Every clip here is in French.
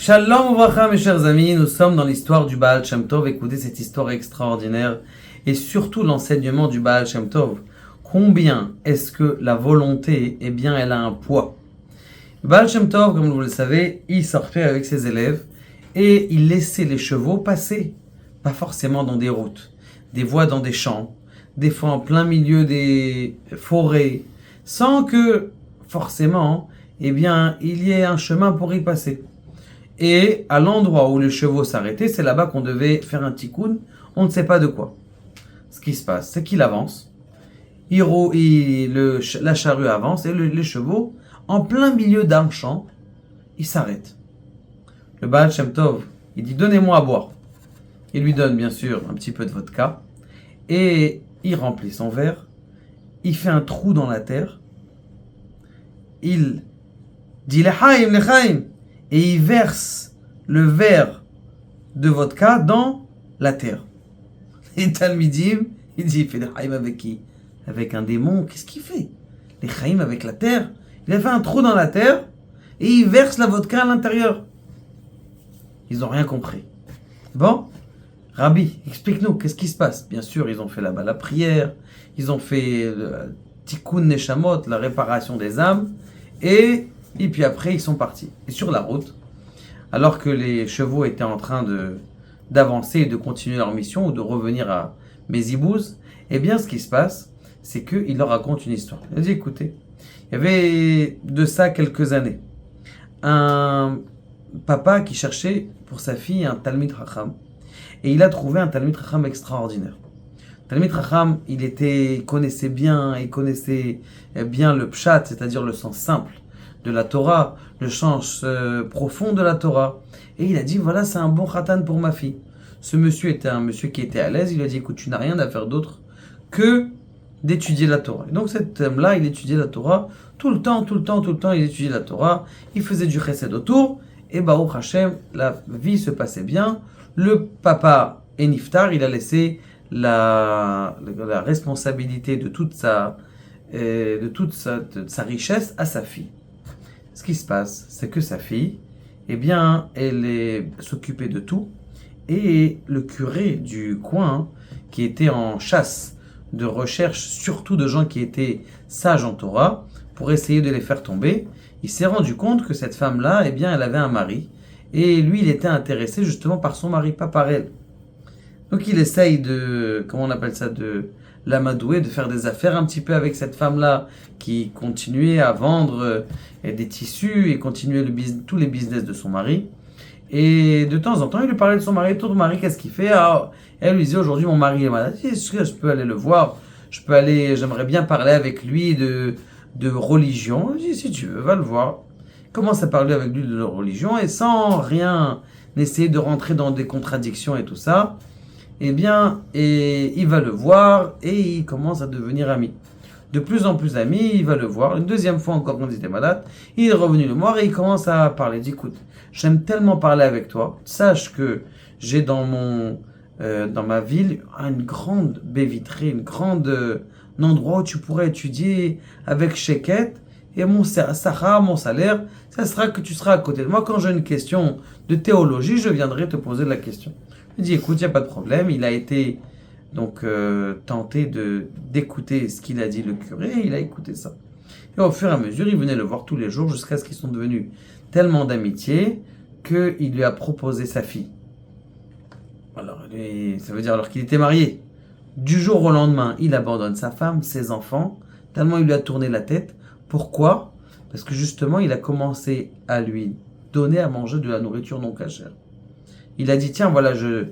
Shalom Ouvracha, mes chers amis, nous sommes dans l'histoire du Baal Shem Tov. Écoutez cette histoire extraordinaire et surtout l'enseignement du Baal Shem Tov. Combien est-ce que la volonté, eh bien, elle a un poids? Le Baal Shem Tov, comme vous le savez, il sortait avec ses élèves et il laissait les chevaux passer, pas forcément dans des routes, des voies dans des champs, des fois en plein milieu des forêts, sans que forcément, eh bien, il y ait un chemin pour y passer. Et à l'endroit où les chevaux s'arrêtaient, c'est là-bas qu'on devait faire un tikkun, on ne sait pas de quoi. Ce qui se passe, c'est qu'il avance, la charrue avance, et les chevaux, en plein milieu d'un champ, ils s'arrêtent. Le Baal Shem Tov, il dit « Donnez-moi à boire ». Il lui donne bien sûr un petit peu de vodka, et il remplit son verre, il fait un trou dans la terre, il dit « Lechaim, lechaim ». Et il verse le verre de vodka dans la terre. Et Talmidim, il dit, il fait des chaim avec qui? Avec un démon, qu'est-ce qu'il fait? Les chaim avec la terre. Il a fait un trou dans la terre et il verse la vodka à l'intérieur. Ils n'ont rien compris. Bon, Rabbi, explique-nous, qu'est-ce qui se passe? Bien sûr, ils ont fait là-bas la prière, ils ont fait Tikkun Neshamot, la réparation des âmes, et puis après, ils sont partis. Et sur la route, alors que les chevaux étaient en train d'avancer et de continuer leur mission ou de revenir à Mézibouz, eh bien, ce qui se passe, c'est qu'il leur raconte une histoire. Il a dit, écoutez, il y avait de ça quelques années, un papa qui cherchait pour sa fille un Talmid Chacham, et il a trouvé un Talmid Chacham extraordinaire. Talmid Chacham, il connaissait bien le pshat, c'est-à-dire le sens simple de la Torah, le sens profond de la Torah. Et il a dit, voilà, c'est un bon khatan pour ma fille. Ce monsieur était un monsieur qui était à l'aise. Il a dit, écoute, tu n'as rien à faire d'autre que d'étudier la Torah. Et donc cet homme-là, il étudiait la Torah tout le temps, il étudiait la Torah. Il faisait du chesed autour. Et Baruch Hashem, la vie se passait bien. Le papa est niftar, il a laissé la responsabilité de toute sa richesse à sa fille. Ce qui se passe, c'est que sa fille, eh bien, elle s'occupait de tout, et le curé du coin, qui était en chasse de recherche, surtout de gens qui étaient sages en Torah, pour essayer de les faire tomber, il s'est rendu compte que cette femme-là, eh bien, elle avait un mari, et lui, il était intéressé justement par son mari, pas par elle. Donc il essaye de l'amadouer, de faire des affaires un petit peu avec cette femme-là qui continuait à vendre des tissus et continuait tous les business de son mari. Et de temps en temps, il lui parlait de son mari. Ton mari, qu'est-ce qu'il fait? Alors, elle lui disait, aujourd'hui, mon mari est malade. Est-ce que je peux aller le voir? J'aimerais bien parler avec lui de religion. Je dis, si tu veux, va le voir. Il commence à parler avec lui de religion et sans rien essayer de rentrer dans des contradictions et tout ça. Eh bien, il va le voir et il commence à devenir ami. De plus en plus ami, il va le voir. Une deuxième fois encore quand il était malade, il est revenu le voir et il commence à parler. Il dit, écoute, j'aime tellement parler avec toi. Sache que j'ai dans ma ville une grande baie vitrée, un endroit où tu pourrais étudier avec Sheket. Et mon salaire, ça sera que tu seras à côté de moi. Quand j'ai une question de théologie, je viendrai te poser la question. Il dit, écoute, il n'y a pas de problème. Il a été donc tenté d'écouter ce qu'il a dit le curé, et il a écouté ça. Et au fur et à mesure, il venait le voir tous les jours jusqu'à ce qu'ils sont devenus tellement d'amitié qu'il lui a proposé sa fille. Alors, ça veut dire alors qu'il était marié. Du jour au lendemain, il abandonne sa femme, ses enfants, tellement il lui a tourné la tête. Pourquoi? Parce que justement, il a commencé à lui donner à manger de la nourriture non cachère. Il a dit, tiens, voilà, je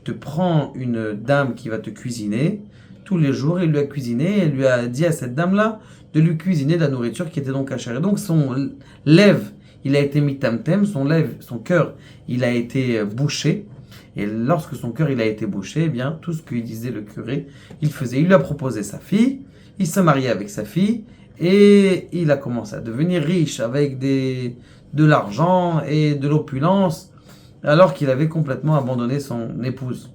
te prends une dame qui va te cuisiner tous les jours. Il lui a cuisiné et lui a dit à cette dame-là de lui cuisiner de la nourriture qui était non cachère. Et donc son lèvre, il a été mis tamtem, son cœur, il a été bouché. Et lorsque son cœur, il a été bouché, eh bien, tout ce qu'il disait le curé, il faisait. Il lui a proposé sa fille, il s'est marié avec sa fille, et il a commencé à devenir riche avec de l'argent et de l'opulence, alors qu'il avait complètement abandonné son épouse.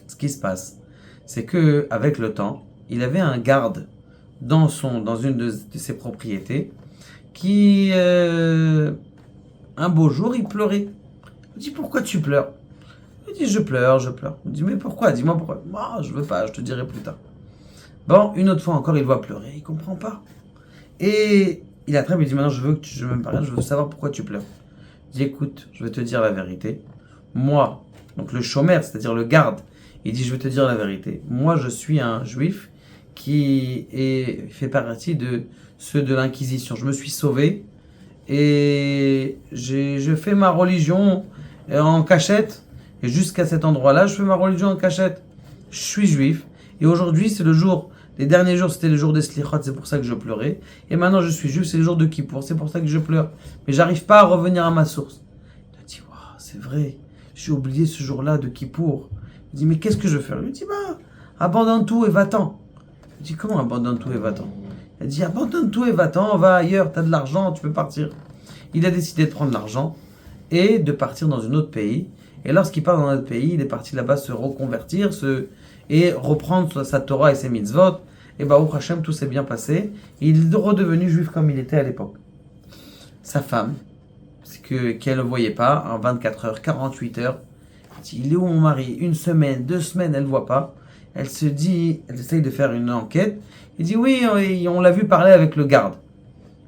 Ce qui se passe, c'est que avec le temps, il avait un garde dans une de ses propriétés qui, un beau jour, il pleurait. Il me dit, pourquoi tu pleures? Il me dit, je pleure, je pleure. Il me dit, mais pourquoi? Dis-moi pourquoi. Ah, je veux pas, je te dirai plus tard. Bon, une autre fois encore, il voit pleurer, il comprend pas. Et il attrape, il dit, maintenant, je veux que tu me parles, je veux savoir pourquoi tu pleures. Il dit, écoute, je vais te dire la vérité. Moi, donc le chômeur, c'est-à-dire le garde, il dit, je vais te dire la vérité. Moi, je suis un juif fait partie de ceux de l'Inquisition. Je me suis sauvé et je fais ma religion en cachette. Et jusqu'à cet endroit-là, je fais ma religion en cachette. Je suis juif. Et aujourd'hui, c'est le jour, les derniers jours, c'était le jour des Slichot, c'est pour ça que je pleurais. Et maintenant, je suis juif, c'est le jour de Kippour, c'est pour ça que je pleure. Mais j'arrive pas à revenir à ma source. Il a dit, waouh, c'est vrai, j'ai oublié ce jour-là de Kippour. Il dit, mais qu'est-ce que je fais? Il dit, bah, abandonne tout et va-t'en. Il dit, comment abandonne tout et va-t'en? Il a dit, abandonne tout et va-t'en, va ailleurs, t'as de l'argent, tu peux partir. Il a décidé de prendre l'argent et de partir dans un autre pays. Et lorsqu'il part dans un autre pays, il est parti là-bas se reconvertir, et reprendre sa Torah et ses mitzvot. Et Baruch Hashem, tout s'est bien passé. Et il est redevenu juif comme il était à l'époque. Sa femme, qu'elle ne voyait pas, en 24 heures, 48 heures, elle dit, il est où mon mari? Une semaine, 2 semaines, elle ne voit pas. Elle se dit, elle essaye de faire une enquête. Il dit, oui, on l'a vu parler avec le garde.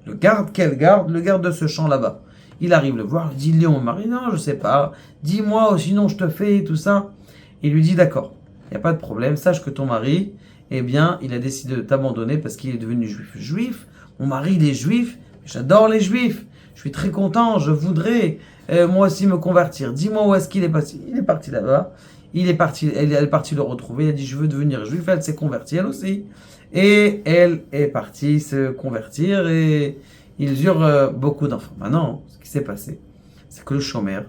Le garde, quel garde? Le garde de ce champ là-bas. Il arrive le voir, il dit, il est où mon mari? Non, je sais pas. Dis-moi, sinon je te fais, tout ça. Il lui dit, d'accord, il n'y a pas de problème. Sache que ton mari, eh bien, il a décidé de t'abandonner parce qu'il est devenu juif. Juif? Mon mari, il est juif? J'adore les juifs. Je suis très content. Je voudrais, moi aussi, me convertir. Dis-moi où est-ce qu'il est parti. Il est parti là-bas. Elle est partie le retrouver. Elle a dit, je veux devenir juif. Elle s'est convertie, elle aussi. Et elle est partie se convertir et ils eurent beaucoup d'enfants. Maintenant, ce qui s'est passé, c'est que le chômeur,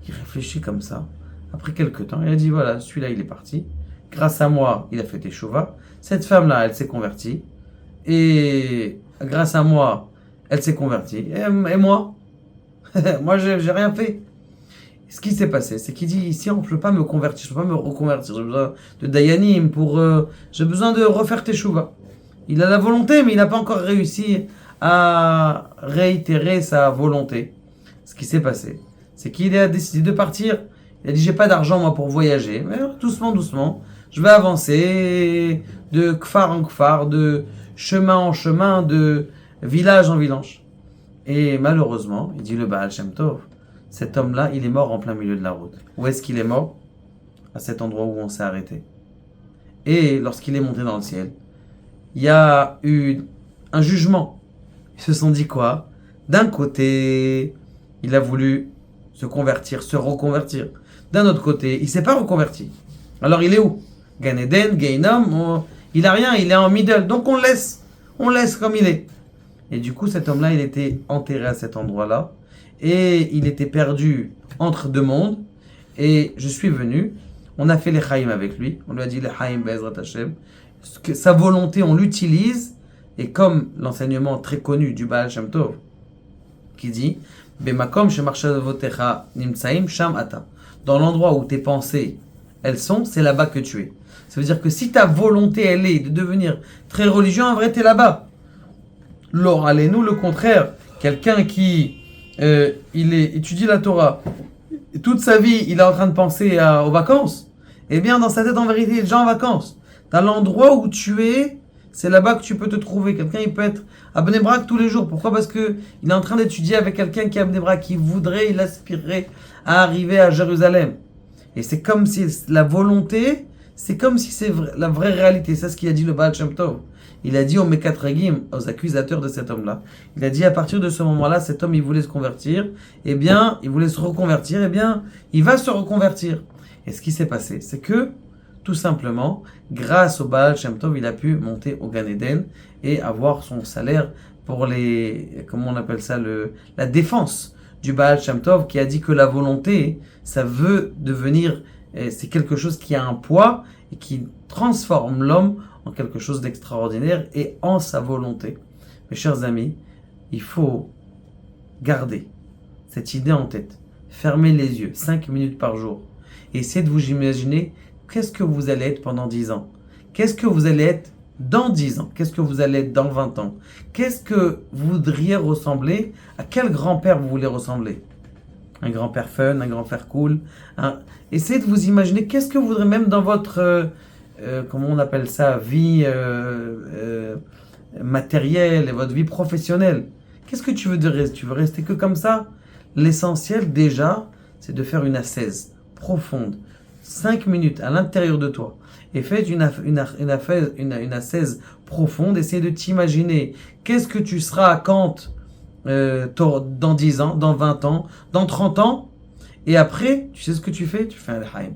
qui réfléchit comme ça, après quelques temps, il a dit, voilà, celui-là, il est parti. Grâce à moi, il a fait teshuva. Cette femme-là, elle s'est convertie. Et grâce à moi, elle s'est convertie. Et moi, moi, j'ai rien fait. Ce qui s'est passé, c'est qu'il dit, ici, on ne peut pas me convertir, je ne peux pas me reconvertir. J'ai besoin de Dayanim j'ai besoin de refaire teshuva. Il a la volonté, mais il n'a pas encore réussi à réitérer sa volonté. Ce qui s'est passé, c'est qu'il a décidé de partir. Il a dit, j'ai pas d'argent, moi, pour voyager. Mais doucement, doucement, je vais avancer de kfar en kfar, de chemin en chemin, de village en village. Et malheureusement, il dit le Baal Shem Tov, cet homme-là, il est mort en plein milieu de la route. Où est-ce qu'il est mort? À cet endroit où on s'est arrêté. Et lorsqu'il est monté dans le ciel, il y a eu un jugement. Ils se sont dit quoi? D'un côté, il a voulu se convertir, se reconvertir. D'un autre côté, il ne s'est pas reconverti. Alors il est où? Gan Eden, Geinom, il a rien, il est en middle. Donc on laisse comme il est. Et du coup, cet homme-là, il était enterré à cet endroit-là. Et il était perdu entre deux mondes. Et je suis venu, on a fait les Chaim avec lui. On lui a dit les Chaim Be'ezrat Hashem. Sa volonté, on l'utilise. Et comme l'enseignement très connu du Baal Shem Tov, qui dit Bemakom shemarshavotecha nimtsaim sham ata. Dans l'endroit où tes pensées, elles sont, c'est là-bas que tu es. Ça veut dire que si ta volonté, elle est de devenir très religieux, en vrai, tu es là-bas. L'or, allez-nous, le contraire. Quelqu'un qui étudie la Torah, toute sa vie, il est en train de penser aux vacances. Eh bien, dans sa tête, en vérité, il est déjà en vacances. Dans l'endroit où tu es, c'est là-bas que tu peux te trouver. Quelqu'un, il peut être à Bnei Brak tous les jours. Pourquoi? Parce que il est en train d'étudier avec quelqu'un qui est à Bnei Brak, qui voudrait, il aspirerait à arriver à Jérusalem. Et c'est comme si la volonté, c'est comme si c'est la vraie réalité. C'est ce qu'il a dit le Baal Shem Tov. Il a dit aux Mekatragim, aux accusateurs de cet homme-là, il a dit à partir de ce moment-là, cet homme, il voulait se convertir, eh bien, il voulait se reconvertir, eh bien, il va se reconvertir. Et ce qui s'est passé, c'est que, tout simplement, grâce au Baal Shem Tov, il a pu monter au Gan Eden et avoir son salaire pour comment on appelle ça, la défense du Baal Shem Tov, qui a dit que la volonté, ça veut devenir, c'est quelque chose qui a un poids et qui transforme l'homme en quelque chose d'extraordinaire et en sa volonté. Mes chers amis, il faut garder cette idée en tête. Fermez les yeux 5 minutes par jour et essayez de vous imaginer qu'est-ce que vous allez être pendant 10 ans. Qu'est-ce que vous allez être dans 10 ans? Qu'est-ce que vous allez être dans 20 ans? Qu'est-ce que vous voudriez ressembler? À quel grand-père vous voulez ressembler? un grand-père fun, un grand-père cool. Essayez de vous imaginer qu'est-ce que vous voudrez même dans votre, comment on appelle ça, vie matérielle et votre vie professionnelle. Qu'est-ce que tu veux dire? Tu veux rester que comme ça? L'essentiel déjà, c'est de faire une ascèse profonde, 5 minutes à l'intérieur de toi. Et faites une ascèse profonde, essayez de t'imaginer qu'est-ce que tu seras quand dans 10 ans, dans 20 ans, dans 30 ans, et après, tu sais ce que tu fais? Tu fais un Al-Haïm.